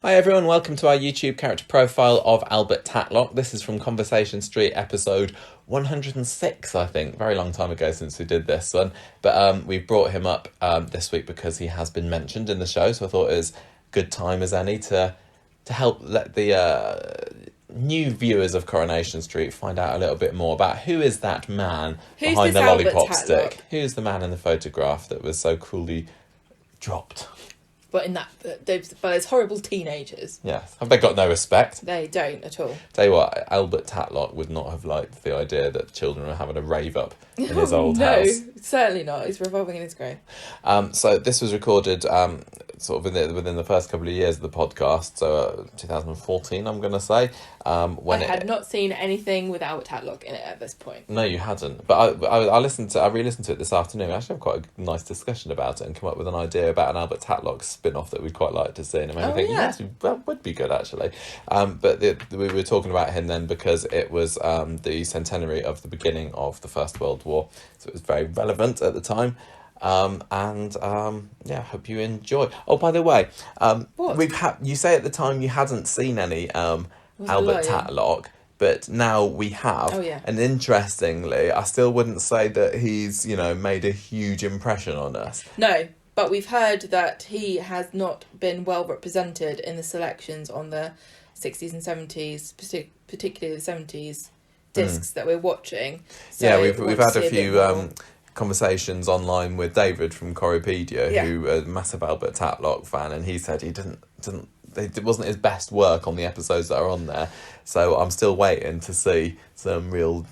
Hi everyone, welcome to our YouTube character profile of Albert Tatlock. This is from Conversation Street, episode 106, I think. Very long time ago since we did this one. But we brought him up this week because he has been mentioned in the show, so I thought it was good time as any to help let the new viewers of Coronation Street find out a little bit more about who is that man behind the lollipop stick. Who's the man in the photograph that was so cruelly dropped? But by those horrible teenagers. Yes. Have they got no respect? They don't at all. Tell you what, Albert Tatlock would not have liked the idea that children were having a rave up in his old house. No, certainly not. He's revolving in his grave. So this was recorded sort of within the first couple of years of the podcast, so 2014, I'm going to say. When I had not seen anything with Albert Tatlock in it at this point. No, you hadn't. But I re-listened to it this afternoon. I actually had quite a nice discussion about it and come up with an idea about an Albert Tatlock spin-off that we'd quite like to see. And it made me think, yes, that would be good, actually. But we were talking about him then because it was the centenary of the beginning of the First World War. So it was very relevant at the time. I hope you enjoy. Oh, by the way, you say at the time you hadn't seen any Albert Tatlock, but now we have. Oh, yeah. And interestingly, I still wouldn't say that he's, made a huge impression on us. No, but we've heard that he has not been well represented in the selections on the 60s and 70s, particularly the 70s discs that we're watching. So yeah, we've had a few conversations online with David from Corriepedia, who is a massive Albert Tatlock fan, and he said it wasn't his best work on the episodes that are on there. So I'm still waiting to see some real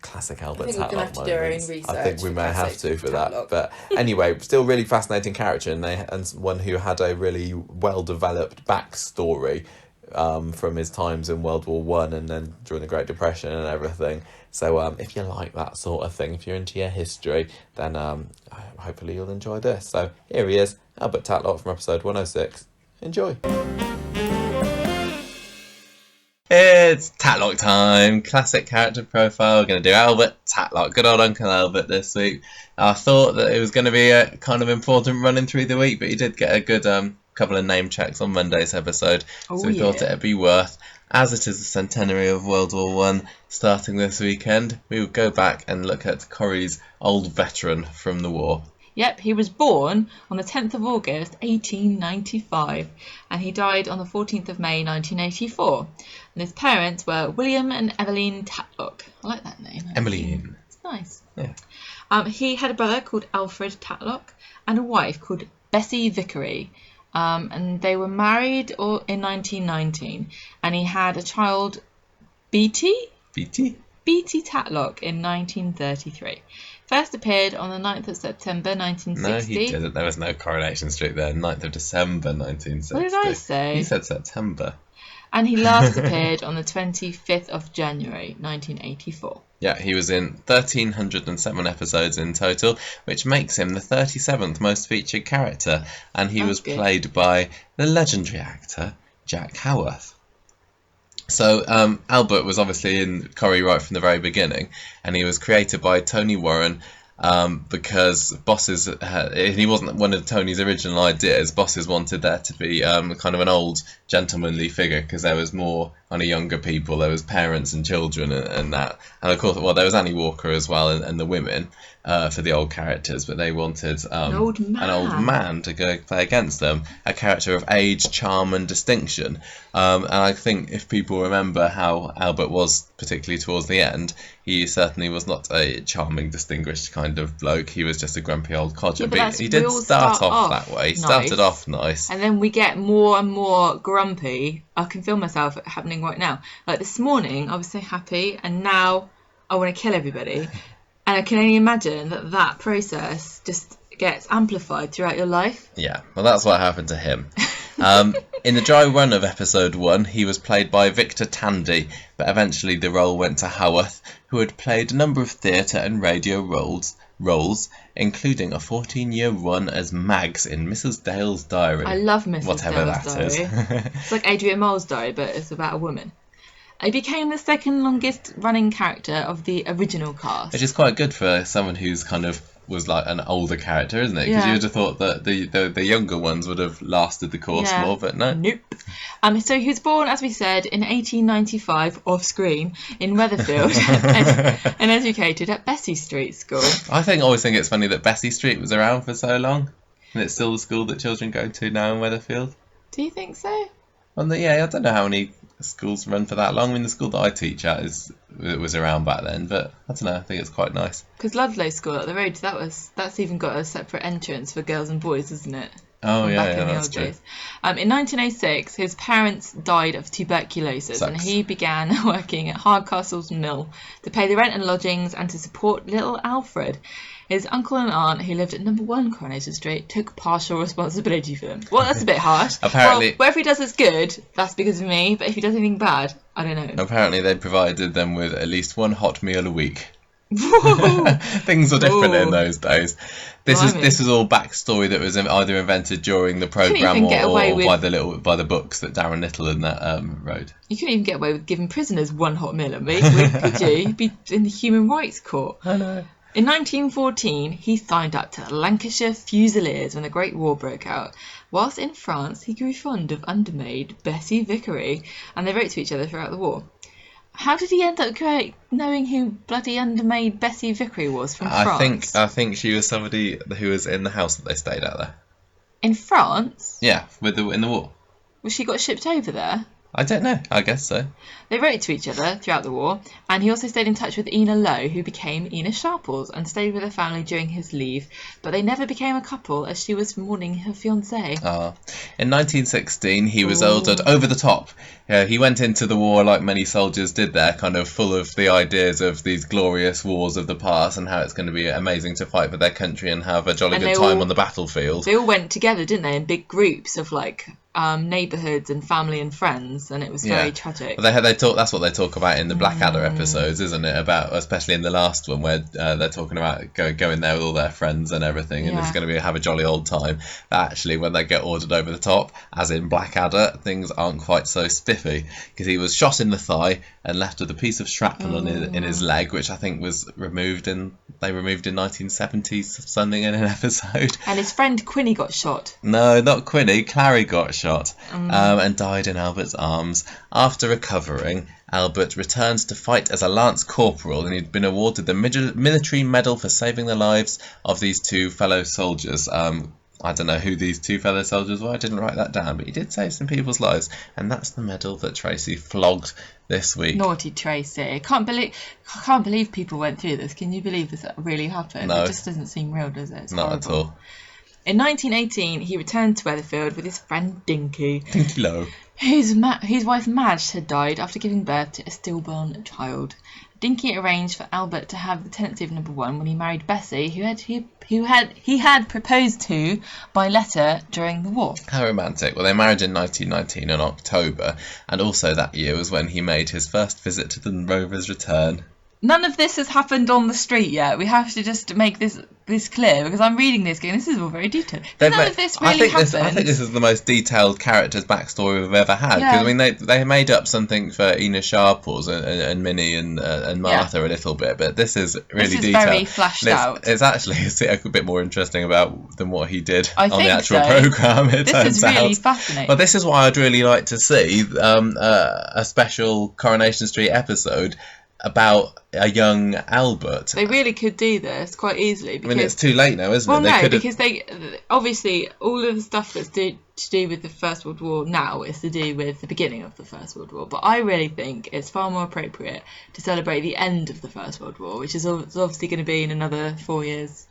classic Albert Tatlock moments. I think we may have to for that. But anyway, still really fascinating character, and one who had a really well developed backstory from his times in World War One and then during the Great Depression and everything. So if you like that sort of thing, if you're into your history, then hopefully you'll enjoy this. So here he is, Albert Tatlock from episode 106. Enjoy. It's Tatlock time. Classic character profile. We're going to do Albert Tatlock. Good old Uncle Albert this week. I thought that it was going to be a kind of important running through the week, but he did get a good couple of name checks on Monday's episode. So we thought it'd be worth, as it is the centenary of World War One starting this weekend, we would go back and look at Corrie's old veteran from the war. Yep, he was born on the 10th of August 1895 and he died on the 14th of May 1984. And his parents were William and Evelyn Tatlock. I like that name. Emmeline. It's nice. Yeah. He had a brother called Alfred Tatlock and a wife called Bessie Vickery. And they were married in 1919, and he had a child, Beatty Tatlock, in 1933. First appeared on the 9th of September 1960. No, he didn't. There was no Coronation Street there. 9th of December 1960. What did I say? You said September. And he last appeared on the 25th of January 1984. Yeah, he was in 1,307 episodes in total, which makes him the 37th most featured character, and he was played by the legendary actor Jack Howarth. So Albert was obviously in Corrie right from the very beginning, and he was created by Tony Warren because bosses, he wasn't one of Tony's original ideas. Bosses wanted there to be kind of an old gentlemanly figure because there was more kind of younger people, there was parents and children and that, and of course, well, there was Annie Walker as well and the women for the old characters, but they wanted an old man to go play against them, a character of age, charm and distinction. And I think if people remember how Albert was, particularly towards the end, he certainly was not a charming, distinguished kind of bloke. He was just a grumpy old codger. Yeah, but he did start off that way. He started off nice. And then we get more and more grumpy. I can feel myself happening right now. Like this morning, I was so happy, and now I want to kill everybody. And I can only imagine that process just gets amplified throughout your life. Yeah, well, that's what happened to him. In the dry run of episode 1, he was played by Victor Tandy, but eventually the role went to Howarth, who had played a number of theatre and radio roles, including a 14-year run as Mags in Mrs. Dale's Diary. I love Mrs. Whatever Dale's Diary. It's like Adrian Mole's diary, but it's about a woman. He became the second longest running character of the original cast. Which is quite good for someone who's kind of was like an older character, isn't it? Because you would have thought that the younger ones would have lasted the course more, but no. Nope. So he was born, as we said, in 1895 off screen in Weatherfield and educated at Bessie Street School. I always think it's funny that Bessie Street was around for so long, and it's still the school that children go to now in Weatherfield. Do you think so? Well, I don't know how many schools run for that long. I mean, the school that I teach at was around back then, but I don't know. I think it's quite nice. Because Ludlow School up the road, that's even got a separate entrance for girls and boys, isn't it? Oh, yeah, back in the that's old true. days. In 1906, his parents died of tuberculosis, and he began working at Hardcastle's mill to pay the rent and lodgings and to support little Alfred. His uncle and aunt, who lived at number 1 Coronation Street, took partial responsibility for them. Well, that's a bit harsh. Apparently, well, if he does us good, that's because of me, but if he does anything bad, I don't know. Apparently, they provided them with at least one hot meal a week. Things were different in those days. This is all backstory that was either invented during the programme or by the books that Darren Little and that wrote. You couldn't even get away with giving prisoners one hot meal a week, could you? You'd be in the Human Rights Court. I know. In 1914, he signed up to Lancashire Fusiliers when the Great War broke out. Whilst in France, he grew fond of undermaid Bessie Vickery, and they wrote to each other throughout the war. How did he end up knowing who bloody undermaid Bessie Vickery was from France? I think she was somebody who was in the house that they stayed at there. In France? Yeah, in the war. Was she got shipped over there? I don't know. I guess so. They wrote to each other throughout the war, and he also stayed in touch with Ina Lowe, who became Ina Sharples, and stayed with her family during his leave, but they never became a couple as she was mourning her fiancé. In 1916, he was ordered over the top. He went into the war like many soldiers did there, kind of full of the ideas of these glorious wars of the past and how it's going to be amazing to fight for their country and have a jolly good time on the battlefield. They all went together, didn't they, in big groups of neighbourhoods and family and friends, and it was very tragic. That's what they talk about in the Blackadder episodes, isn't it? About, especially in the last one, where they're talking about going there with all their friends and everything, and it's going to have a jolly old time. But actually, when they get ordered over the top, as in Blackadder, things aren't quite so spiffy, because he was shot in the thigh and left with a piece of shrapnel in his leg, which I think was removed in 1970s something in an episode. And his friend Quinny got shot. No, not Quinny. Clary got shot and died in Albert's arms. After recovering, Albert returned to fight as a lance corporal, and he'd been awarded the military medal for saving the lives of these two fellow soldiers. I don't know who these two fellow soldiers were. I didn't write that down, but he did save some people's lives, and that's the medal that Tracy flogged this week. Naughty Tracy! I can't believe people went through this. Can you believe this really happened? No. It just doesn't seem real, does it? It's not horrible. At all. In 1918, he returned to Weatherfield with his friend Dinky. Dinky Lowe. His wife Madge had died after giving birth to a stillborn child. Dinky arranged for Albert to have the tenancy of number 1 when he married Bessie, who he had proposed to by letter during the war. How romantic. Well, they married in 1919 in October, and also that year was when he made his first visit to the Rover's Return. None of this has happened on the street yet. We have to just make this clear, because I'm reading this going, this is all very detailed. None of this really happened. I think this is the most detailed character's backstory we've ever had. Because I mean, they made up something for Ina Sharples and Minnie and Martha a little bit, but this is really detailed. Very flashed out. It's actually a bit more interesting than what he did on the actual programme. This is really fascinating. Well, this is why I'd really like to see a special Coronation Street episode about a young Albert. They really could do this quite easily. Because, I mean, it's too late now, isn't it? No, because they obviously all of the stuff that's to do with the First World War now is to do with the beginning of the First World War. But I really think it's far more appropriate to celebrate the end of the First World War, which is obviously going to be in another 4 years'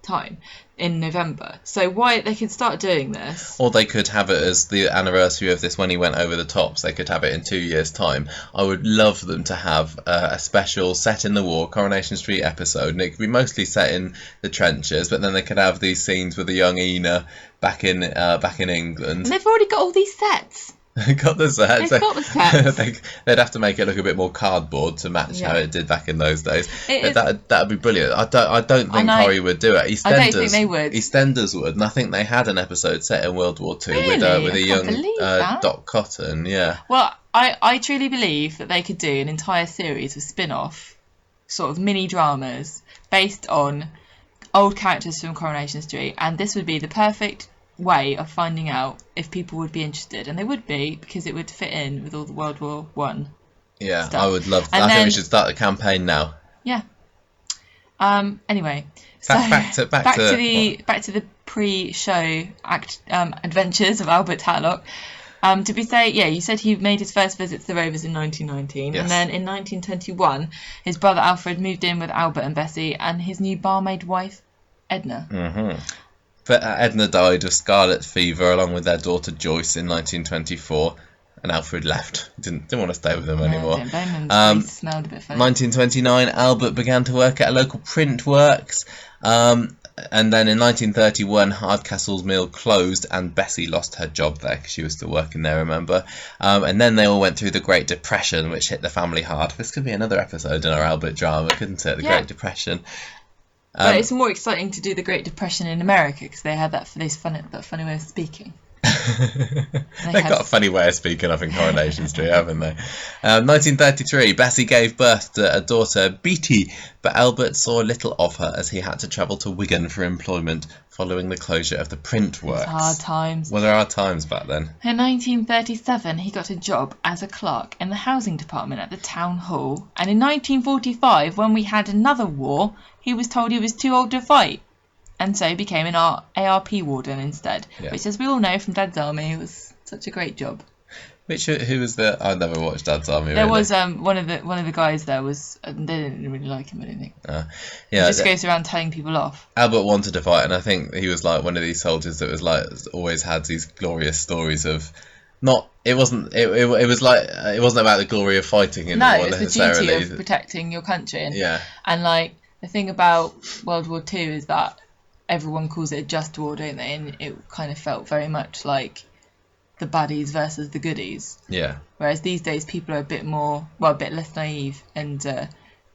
time in November. So why they could start doing this, or they could have it as the anniversary of this when he went over the top, so they could have it in 2 years' time. I would love them to have a special set in the war Coronation Street episode, and it could be mostly set in the trenches, but then they could have these scenes with the young Ina back in England. And they've already got all these sets. Got the sets. They've got the sets. They'd have to make it look a bit more cardboard to match how it did back in those days. That'd be brilliant. I don't think Corrie would do it. I don't think they would. EastEnders would, and I think they had an episode set in World War II with a young Doc Cotton. Yeah. Well, I truly believe that they could do an entire series of spin-off, sort of mini dramas based on old characters from Coronation Street, and this would be the perfect way of finding out if people would be interested, and they would be, because it would fit in with all the World War One. Yeah, stuff. I would love. And I think then- we should start the campaign now. Yeah. Anyway, so Back to the pre-show adventures of Albert Tatlock. Did we say, you said he made his first visit to the Rovers in 1919, Yes. and then in 1921 his brother Alfred moved in with Albert and Bessie and his new barmaid wife Edna. Mm-hmm. But Edna died of scarlet fever along with their daughter Joyce in 1924, and Alfred left. Didn't want to stay with them anymore. Don't blame him, the place smelled a bit funny. 1929, Albert began to work at a local print works. And then in 1931, Hardcastle's mill closed and Bessie lost her job there because she was still working there, remember? And then they all went through the Great Depression, which hit the family hard. This could be another episode in our Albert drama, couldn't it? The Great Depression. But it's more exciting to do the Great Depression in America because they had that funny way of speaking. They've got a funny way of speaking up in Coronation Street, haven't they? 1933, Bessie gave birth to a daughter, Beattie, but Albert saw little of her as he had to travel to Wigan for employment following the closure of the print works. Hard times. Well, there are times back then. In 1937, he got a job as a clerk in the housing department at the town hall. And in 1945, when we had another war, he was told he was too old to fight. And so became an ARP warden instead, which, as we all know from Dad's Army, was such a great job. Who was the? I never watched Dad's Army. There really. was one of the guys there was they didn't really like him, I don't think. He Yeah, just goes around telling people off. Albert wanted to fight, and I think he was like one of these soldiers that was like always had these glorious stories of. It wasn't about the glory of fighting in the war it's the necessarily. duty of protecting your country. And like the thing about World War II is that everyone calls it a just war, don't they? And it kind of felt very much like the baddies versus the goodies. Yeah. Whereas these days people are a bit less naive and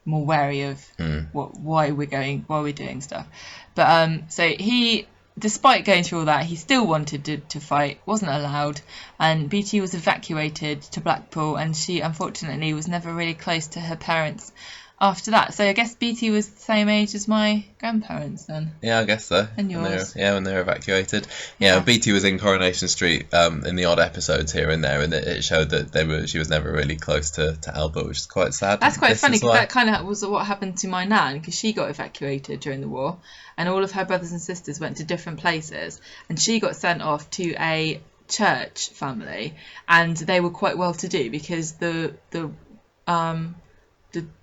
more wary of why we're doing stuff. But so he, despite going through all that, he still wanted to fight, wasn't allowed, and Beattie was evacuated to Blackpool, and she unfortunately was never really close to her parents after that. So I guess Beattie was the same age as my grandparents then. Yeah, I guess so. And yours. When they were evacuated. Yeah, Beattie was in Coronation Street in the odd episodes here and there, and it showed that she was never really close to Albert, which is quite sad. That's quite funny because that kind of was what happened to my nan, because she got evacuated during the war and all of her brothers and sisters went to different places and she got sent off to a church family, and they were quite well to do because there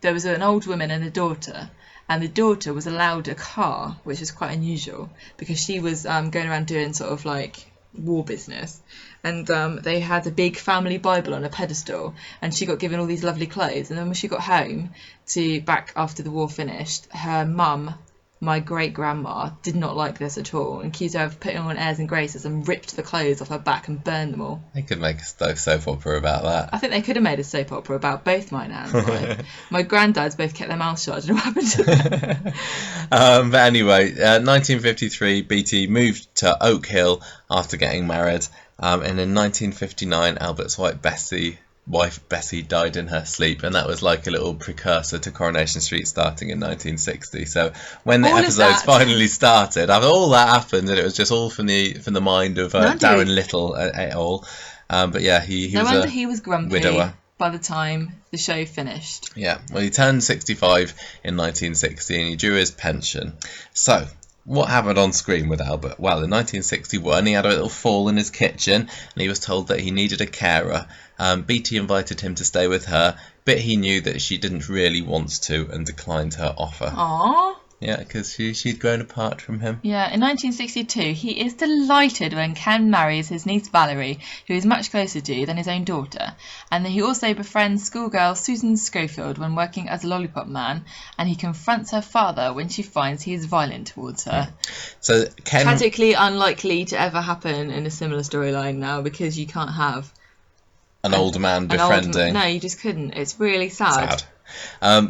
was an old woman and a daughter, and the daughter was allowed a car, which is quite unusual because she was going around doing sort of like war business, and they had a big family Bible on a pedestal, and she got given all these lovely clothes. And then when she got home back after the war finished, her mum, my great grandma, did not like this at all and accused her of putting on airs and graces and ripped the clothes off her back and burned them all. They could make a soap opera about that. I think they could have made a soap opera about both my nans. My granddads both kept their mouths shut. I don't know what happened to them. But anyway, 1953, Beattie moved to Oak Hill after getting married, and in 1959, Albert's wife Bessie died in her sleep, and that was like a little precursor to Coronation Street starting in 1960. So when the episodes finally started, after all that happened, and it was just all from the mind of Darren Little et al. But yeah, he was grumpy widower by the time the show finished. Yeah, well, he turned 65 in 1960 and he drew his pension. So what happened on screen with Albert? Well, in 1961 he had a little fall in his kitchen and he was told that he needed a carer. Beattie invited him to stay with her, but he knew that she didn't really want to and declined her offer. Aww. Yeah, because she'd grown apart from him. Yeah, in 1962 he is delighted when Ken marries his niece Valerie, who is much closer to than his own daughter. And he also befriends schoolgirl Susan Schofield when working as a lollipop man, and he confronts her father when she finds he is violent towards her. So Ken... Tragically unlikely to ever happen in a similar storyline now, because you can't have an old man befriending. No, you just couldn't. It's really sad.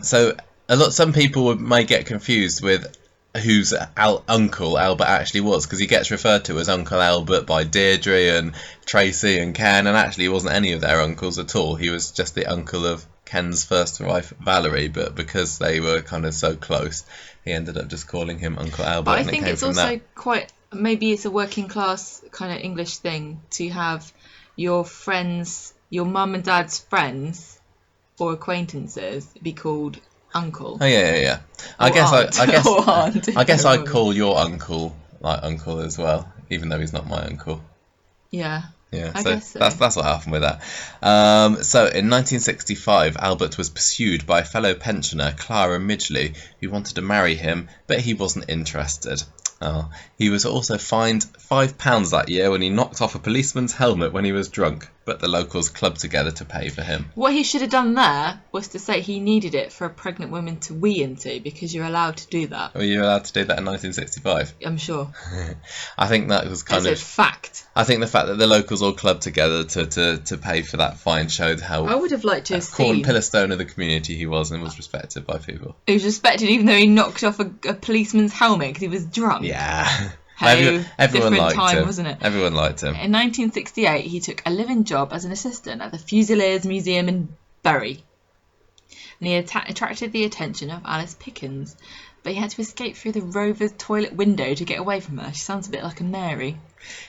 So some people may get confused with whose uncle Albert actually was, because he gets referred to as Uncle Albert by Deirdre and Tracy and Ken, and actually he wasn't any of their uncles at all. He was just the uncle of Ken's first wife Valerie, but because they were kind of so close, he ended up just calling him Uncle Albert. But I think it's also quite, maybe it's a working class kind of English thing to have your friends, your mum and dad's friends or acquaintances be called uncle. Oh yeah. I guess I'd call your uncle like uncle as well, even though he's not my uncle. Yeah. Yeah, I guess so. That's what happened with that. So in 1965, Albert was pursued by a fellow pensioner, Clara Midgley, who wanted to marry him, but he wasn't interested. Oh, he was also fined £5 that year when he knocked off a policeman's helmet when he was drunk, but the locals clubbed together to pay for him. What he should have done there was to say he needed it for a pregnant woman to wee into, because you're allowed to do that. Were you allowed to do that in 1965? I'm sure. I think that was kind of fact. I think the fact that the locals all clubbed together to pay for that fine showed how I would have liked to have seen pillarstone of the community he was, and was respected by people. He was respected even though he knocked off a policeman's helmet because he was drunk. Yeah. Everyone liked him, wasn't it? Everyone liked him. In 1968, he took a living job as an assistant at the Fusiliers Museum in Bury. And he attracted the attention of Alice Pickens, but he had to escape through the Rover's toilet window to get away from her. She sounds a bit like a Mary.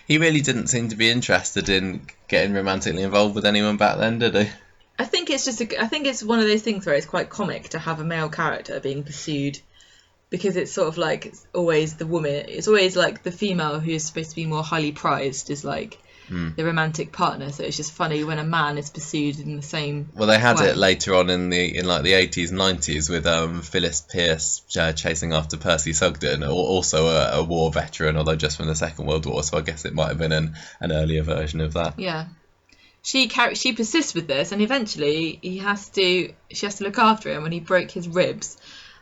He really didn't seem to be interested in getting romantically involved with anyone back then, did he? I think it's one of those things where it's quite comic to have a male character being pursued, because it's sort of like it's always the woman. It's always like the female who is supposed to be more highly prized is like the romantic partner. So it's just funny when a man is pursued in the same. Well, they had it later on in the 80s, 90s with Phyllis Pierce chasing after Percy Sugden, also a war veteran, although just from the Second World War. So I guess it might have been an earlier version of that. Yeah. She persists with this, and eventually she has to look after him when he broke his ribs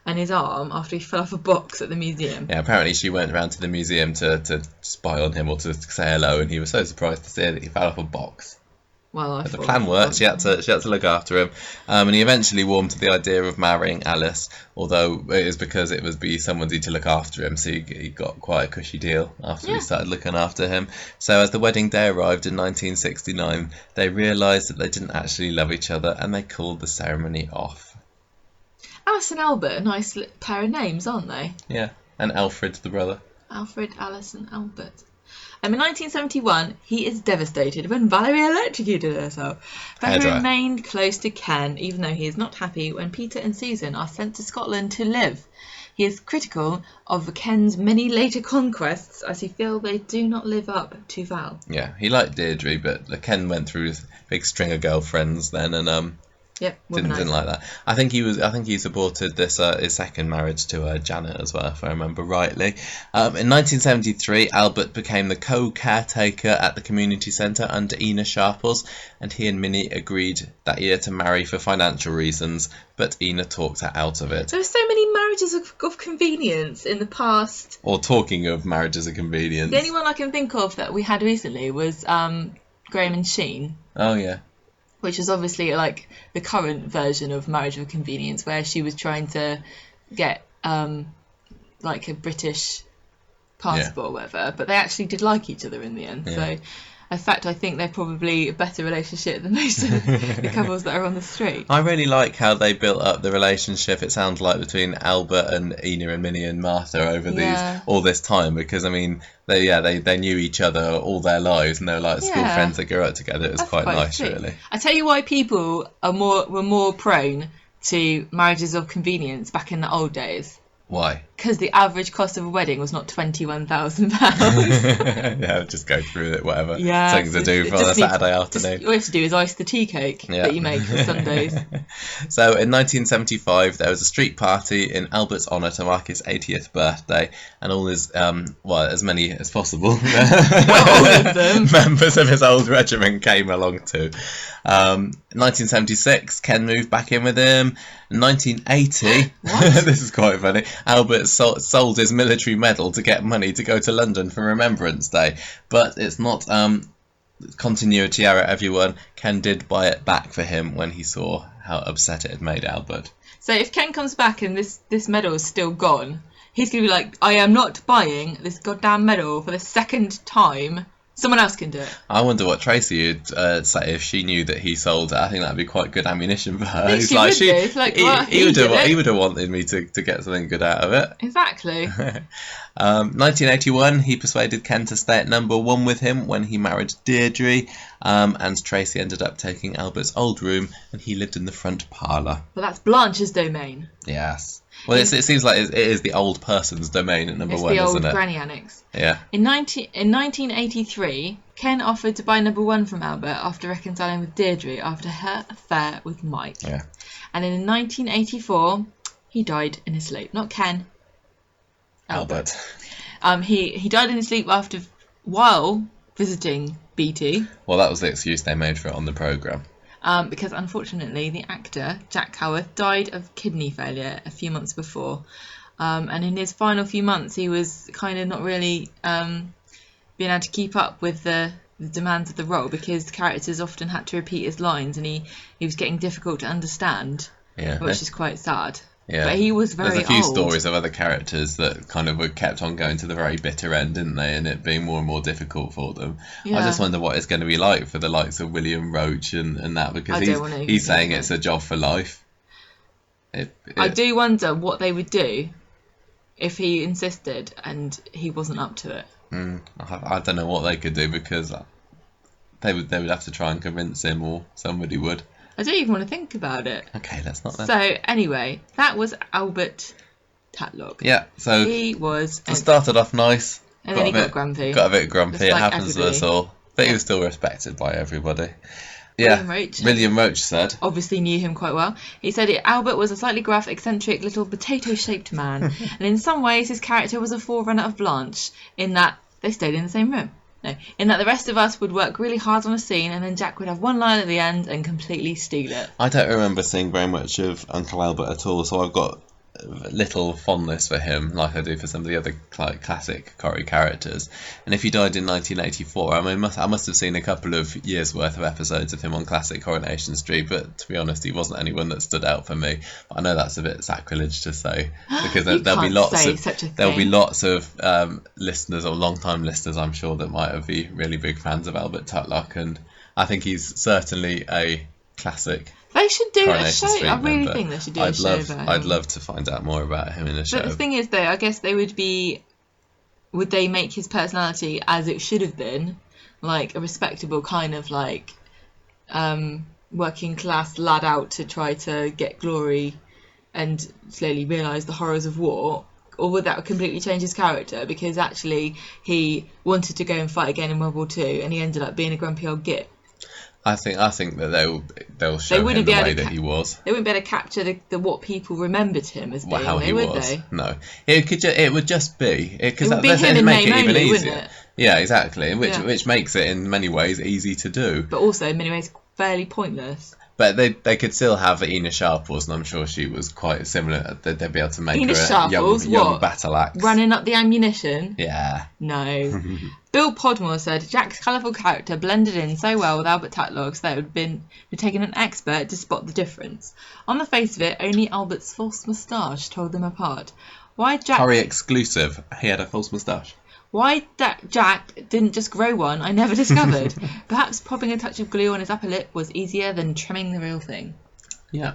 and his arm after he fell off a box at the museum. Yeah, apparently she went around to the museum to spy on him or to say hello, and he was so surprised to see that he fell off a box. Well, but the plan worked. She had to look after him, and he eventually warmed to the idea of marrying Alice. Although it was because it would be someone to look after him, so he got quite a cushy deal after he started looking after him. So as the wedding day arrived in 1969, they realised that they didn't actually love each other, and they called the ceremony off. Alice and Albert, a nice pair of names, aren't they? Yeah, and Alfred, the brother. Alfred, Alice and Albert. In 1971, he is devastated when Valerie electrocuted herself. But he remained close to Ken, even though he is not happy when Peter and Susan are sent to Scotland to live. He is critical of Ken's many later conquests, as he feels they do not live up to Val. Yeah, he liked Deirdre, but Ken went through his big string of girlfriends then, and didn't like that. I think he supported this his second marriage to Janet as well, if I remember rightly. In 1973, Albert became the co-caretaker at the community centre under Ina Sharples, and he and Minnie agreed that year to marry for financial reasons, but Ina talked her out of it. There were so many marriages of convenience in the past. Or talking of marriages of convenience. The only one I can think of that we had recently was Graham and Sheen. Oh yeah. Which is obviously like the current version of marriage of convenience, where she was trying to get like a British passport or whatever, but they actually did like each other in the end. So in fact, I think they're probably a better relationship than most of the couples that are on the street. I really like how they built up the relationship, it sounds like, between Albert and Ina and Minnie and Martha over all this time, because I mean they knew each other all their lives, and they were like school friends that grew up together. It was quite nice, sweet. Really. I tell you why people were more prone to marriages of convenience back in the old days. Why? Because the average cost of a wedding was not £21,000. Yeah, just go through it, whatever. Yeah, something to do for a Saturday afternoon. All you have to do is ice the tea cake that you make for Sundays. So in 1975, there was a street party in Albert's honour to mark his 80th birthday, and all his, as many as possible, all of them. members of his old regiment came along too. 1976, Ken moved back in with him. 1980, this is quite funny, Albert sold his military medal to get money to go to London for Remembrance Day, but it's not continuity error, everyone. Ken did buy it back for him when he saw how upset it had made Albert. So if Ken comes back and this medal is still gone, he's going to be like, I am not buying this goddamn medal for the second time Someone else can do it. I wonder what Tracy would say if she knew that he sold it. I think that'd be quite good ammunition for her. He would have wanted me to get something good out of it. Exactly. 1981, he persuaded Ken to stay at number 1 with him when he married Deirdre, and Tracy ended up taking Albert's old room, and he lived in the front parlour. Well, that's Blanche's domain. Yes. Well, it seems like it is the old person's domain at number 1, isn't it? It's the old granny annex. Yeah. In 1983, Ken offered to buy number 1 from Albert after reconciling with Deirdre after her affair with Mike. Yeah. And in 1984, he died in his sleep. Not Ken. Albert. He died in his sleep while visiting BT. Well, that was the excuse they made for it on the programme. Because unfortunately the actor, Jack Howarth, died of kidney failure a few months before. And in his final few months he was kind of not really being able to keep up with the demands of the role, because the characters often had to repeat his lines, and he was getting difficult to understand, which is quite sad. Yeah. But he was very old. There's a few stories of other characters that kind of were kept on going to the very bitter end, didn't they? And it being more and more difficult for them. Yeah. I just wonder what it's going to be like for the likes of William Roach and that, because he's saying it's a job for life. I do wonder what they would do if he insisted and he wasn't up to it. I don't know what they could do, because they would have to try and convince him, or somebody would. I don't even want to think about it. Okay, let's not. So anyway, that was Albert Tatlock. Yeah, so he was. Started off nice, and then he got grumpy. Got a bit grumpy. It happens everybody. to us all, but he was still respected by everybody. William Roach said. Obviously knew him quite well. He said Albert was a slightly gruff, eccentric, little potato-shaped man, and in some ways his character was a forerunner of Blanche, in that they stayed in the same room. No, in that the rest of us would work really hard on a scene, and then Jack would have one line at the end and completely steal it. I don't remember seeing very much of Uncle Albert at all, so I've got little fondness for him, like I do for some of the other classic Corrie characters. And if he died in 1984, I mean, I must have seen a couple of years' worth of episodes of him on classic Coronation Street, but to be honest, he wasn't anyone that stood out for me. But I know that's a bit sacrilege to say, because there'll be lots of listeners, or long-time listeners, I'm sure, that might be really big fans of Albert Tatlock, and I think he's certainly a classic. They should do a show. Street I really member. think they should do a show about him. I'd love to find out more about him in a show. But the thing is, though, I guess would they make his personality as it should have been, like a respectable kind of like working class lad out to try to get glory and slowly realise the horrors of war? Or would that completely change his character, because actually he wanted to go and fight again in World War II and he ended up being a grumpy old git? I think that they'll show him the way that he was. They wouldn't be able to capture the what people remembered him as being. How he would was. They? No, it would just be because that would make it even easier. Wouldn't it? Yeah, exactly. Which makes it in many ways easy to do, but also in many ways fairly pointless. But they could still have Ina Sharples, and I'm sure she was quite similar. They'd be able to make Ina her a young battle axe. Running up the ammunition? Yeah. No. Bill Podmore said, Jack's colourful character blended in so well with Albert Tatlock's that it would be taking an expert to spot the difference. On the face of it, only Albert's false moustache told them apart. Why Jack... Corrie exclusive. He had a false moustache. Why Jack didn't just grow one, I never discovered. Perhaps popping a touch of glue on his upper lip was easier than trimming the real thing. Yeah,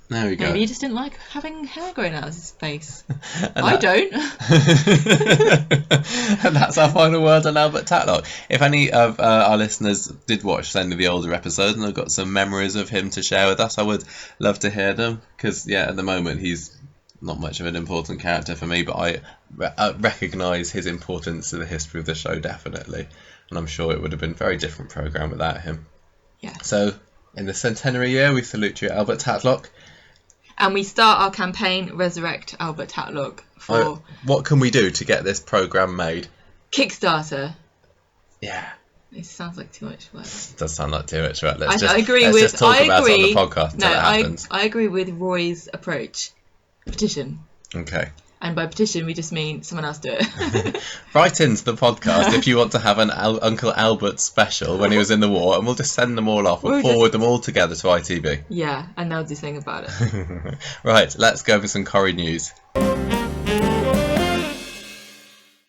there we go. Maybe he just didn't like having hair growing out of his face. I don't. And that's our final word on Albert Tatlock. If any of our listeners did watch any of the older episodes and have got some memories of him to share with us, I would love to hear them, because at the moment he's not much of an important character for me, but I recognise his importance to the history of the show, definitely, and I'm sure it would have been a very different programme without him. Yeah. So, in the centenary year, we salute you, Albert Tatlock. And we start our campaign, Resurrect Albert Tatlock, for... what can we do to get this programme made? Kickstarter. Yeah. It sounds like too much work. It does sound like too much work. Let's just talk about it on the podcast until it happens. I agree with Roy's approach. Petition. Okay. And by petition, we just mean someone else do it. Write into the podcast if you want to have an Uncle Albert special when he was in the war, and we'll just send them all off. We'll forward them all together to ITV. Yeah, and they'll do something about it. Right, let's go with some Corrie news.